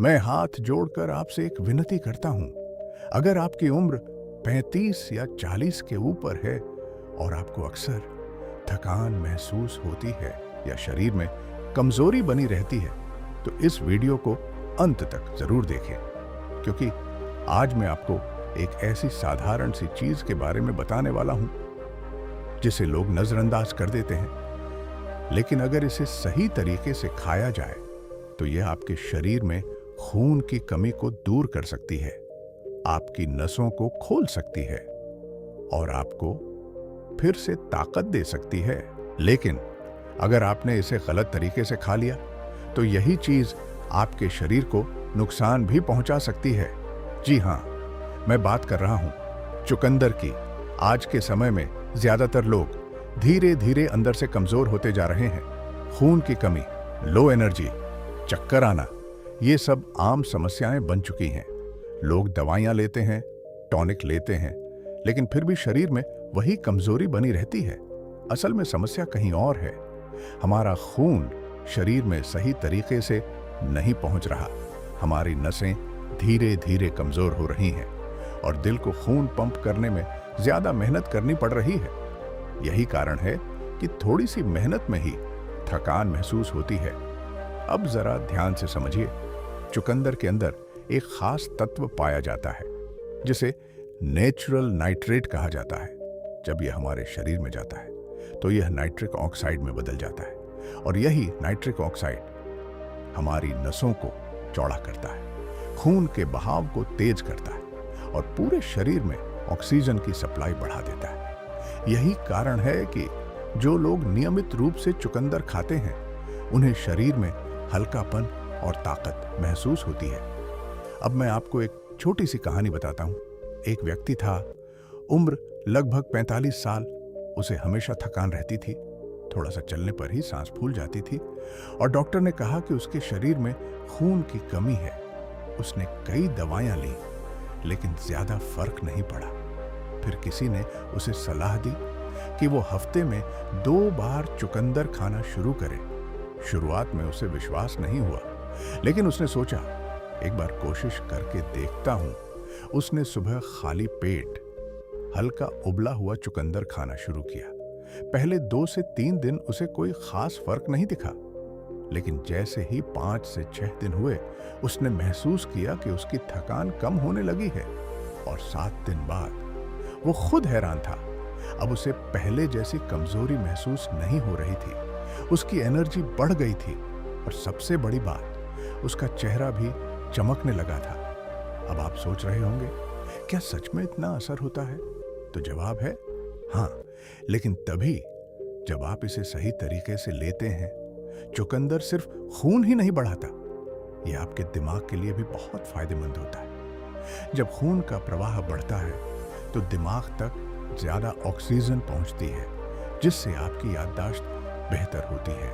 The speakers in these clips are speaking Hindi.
मैं हाथ जोड़कर आपसे एक विनती करता हूं, अगर आपकी उम्र 35 या 40 के ऊपर है और आपको अक्सर थकान महसूस होती है या शरीर में कमजोरी बनी रहती है, तो इस वीडियो को अंत तक जरूर देखें, क्योंकि आज मैं आपको एक ऐसी साधारण सी चीज के बारे में बताने वाला हूं जिसे लोग नजरअंदाज कर देते हैं, लेकिन अगर इसे सही तरीके से खाया जाए तो यह आपके शरीर में खून की कमी को दूर कर सकती है, आपकी नसों को खोल सकती है और आपको फिर से ताकत दे सकती है। लेकिन अगर आपने इसे गलत तरीके से खा लिया तो यही चीज आपके शरीर को नुकसान भी पहुंचा सकती है। जी हां, मैं बात कर रहा हूं चुकंदर की। आज के समय में ज्यादातर लोग धीरे धीरे अंदर से कमजोर होते जा रहे हैं। खून की कमी, लो एनर्जी, चक्कर आना, ये सब आम समस्याएं बन चुकी हैं। लोग दवाइयां लेते हैं, टॉनिक लेते हैं, लेकिन फिर भी शरीर में वही कमजोरी बनी रहती है। असल में समस्या कहीं और है। हमारा खून शरीर में सही तरीके से नहीं पहुंच रहा। हमारी नसें धीरे धीरे कमजोर हो रही हैं और दिल को खून पंप करने में ज्यादा मेहनत करनी पड़ रही है। यही कारण है कि थोड़ी सी मेहनत में ही थकान महसूस होती है। अब जरा ध्यान से समझिए, चुकंदर के अंदर एक खास तत्व पाया जाता है जिसे नेचुरल नाइट्रेट कहा जाता है। जब यह हमारे शरीर में जाता है तो यह नाइट्रिक ऑक्साइड में बदल जाता है और यही नाइट्रिक ऑक्साइड हमारी नसों को चौड़ा करता है, खून के बहाव को तेज करता है और पूरे शरीर में ऑक्सीजन की सप्लाई बढ़ा देता है। यही कारण है कि जो लोग नियमित रूप से चुकंदर खाते हैं उन्हें शरीर में हल्कापन और ताकत महसूस होती है। अब मैं आपको एक छोटी सी कहानी बताता हूं। एक व्यक्ति था, उम्र लगभग 45 साल। उसे हमेशा थकान रहती थी, थोड़ा सा चलने पर ही सांस फूल जाती थी और डॉक्टर ने कहा कि उसके शरीर में खून की कमी है। उसने कई दवाइयां ली, लेकिन ज्यादा फर्क नहीं पड़ा। फिर किसी ने उसे सलाह दी कि वो हफ्ते में 2 बार चुकंदर खाना शुरू करे। शुरुआत में उसे विश्वास नहीं हुआ, लेकिन उसने सोचा एक बार कोशिश करके देखता हूं। उसने सुबह खाली पेट हल्का उबला हुआ चुकंदर खाना शुरू किया। पहले 2 से 3 दिन उसे कोई खास फर्क नहीं दिखा, लेकिन जैसे ही 5 से 6 दिन हुए उसने महसूस किया कि उसकी थकान कम होने लगी है और 7 दिन बाद वो खुद हैरान था। अब उसे पहले जैसी कमजोरी महसूस नहीं हो रही थी, उसकी एनर्जी बढ़ गई थी और सबसे बड़ी बात, उसका चेहरा भी चमकने लगा था। अब आप सोच रहे होंगे, क्या सच में इतना असर होता है? तो जवाब है हाँ, लेकिन तभी जब आप इसे सही तरीके से लेते हैं। चुकंदर सिर्फ खून ही नहीं बढ़ाता, यह आपके दिमाग के लिए भी बहुत फायदेमंद होता है। जब खून का प्रवाह बढ़ता है तो दिमाग तक ज्यादा ऑक्सीजन पहुंचती है, जिससे आपकी याददाश्त बेहतर होती है,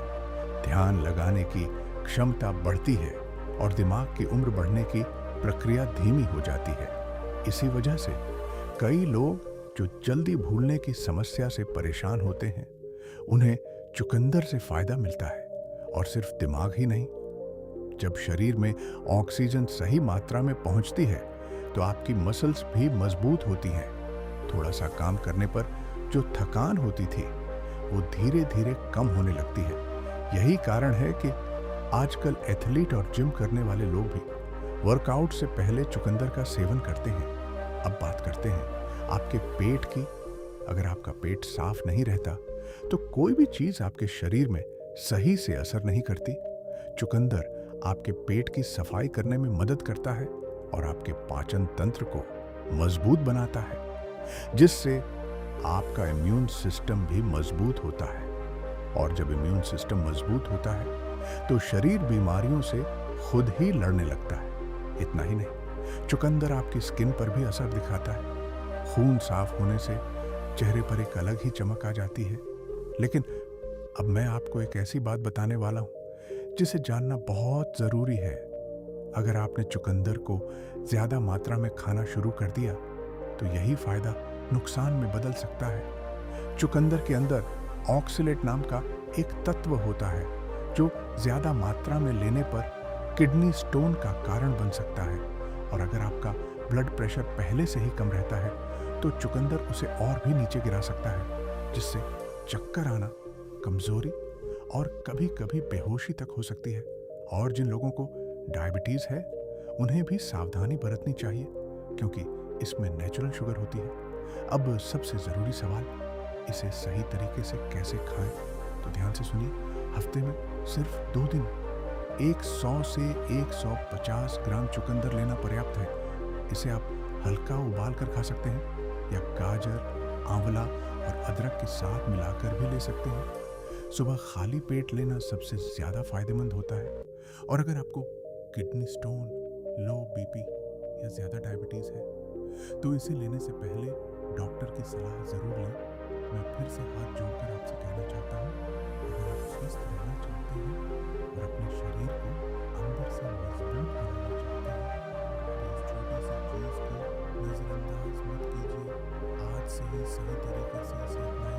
ध्यान लगाने की क्षमता बढ़ती है और दिमाग की उम्र बढ़ने की प्रक्रिया धीमी हो जाती है। इसी वजह से कई लोग जो जल्दी भूलने की समस्या से परेशान होते हैं, उन्हें चुकंदर से फायदा मिलता है। और सिर्फ दिमाग ही नहीं, जब शरीर में ऑक्सीजन सही मात्रा में पहुंचती है तो आपकी मसल्स भी मजबूत होती हैं। थोड़ा सा काम करने पर जो थकान होती थी वो धीरे धीरे कम होने लगती है। यही कारण है कि आजकल एथलीट और जिम करने वाले लोग भी वर्कआउट से पहले चुकंदर का सेवन करते हैं। अब बात करते हैं आपके पेट की। अगर आपका पेट साफ नहीं रहता तो कोई भी चीज आपके शरीर में सही से असर नहीं करती। चुकंदर आपके पेट की सफाई करने में मदद करता है और आपके पाचन तंत्र को मजबूत बनाता है, जिससे आपका इम्यून सिस्टम भी मजबूत होता है। और जब इम्यून सिस्टम मजबूत होता है तो शरीर बीमारियों से खुद ही लड़ने लगता है। इतना ही नहीं, चुकंदर आपकी स्किन पर भी असर दिखाता है। खून साफ होने से चेहरे पर एक अलग ही चमक आ जाती है। लेकिन अब मैं आपको एक ऐसी बात बताने वाला हूं जिसे जानना बहुत जरूरी है। अगर आपने चुकंदर को ज्यादा मात्रा में खाना शुरू कर दिया तो यही फायदा नुकसान में बदल सकता है। चुकंदर के अंदर ऑक्सलेट नाम का एक तत्व होता है जो ज्यादा मात्रा में लेने पर किडनी स्टोन का कारण बन सकता है। और अगर आपका ब्लड प्रेशर पहले से ही कम रहता है तो चुकंदर उसे और भी नीचे गिरा सकता है, जिससे चक्कर आना, कमजोरी और कभी-कभी बेहोशी तक हो सकती है। और जिन लोगों को डायबिटीज है उन्हें भी सावधानी बरतनी चाहिए, क्योंकि इसमें नेचुरल शुगर होती है। अब सबसे ज़रूरी सवाल, इसे सही तरीके से कैसे खाएं? तो ध्यान से सुनिए। हफ्ते में सिर्फ 2 दिन 100 से 150 ग्राम चुकंदर लेना पर्याप्त है। इसे आप हल्का उबाल कर खा सकते हैं या गाजर, आंवला और अदरक के साथ मिलाकर भी ले सकते हैं। सुबह खाली पेट लेना सबसे ज़्यादा फायदेमंद होता है। और अगर आपको किडनी स्टोन, लो बीपी या ज़्यादा डायबिटीज़ है तो इसे लेने से पहले डॉक्टर की सलाह ज़रूर लें। मैं फिर से हाथ जोड़कर आपसे कहना चाहता हूँ, अगर आप स्वस्थ रहना चाहते हैं और अपने शरीर को अंदर से मजबूत बनाना चाहते हैं तो इस छोटी सी चीज़ को नज़रअंदाज मत कीजिए। आज से ही सही तरीके से इसे अपनाएं।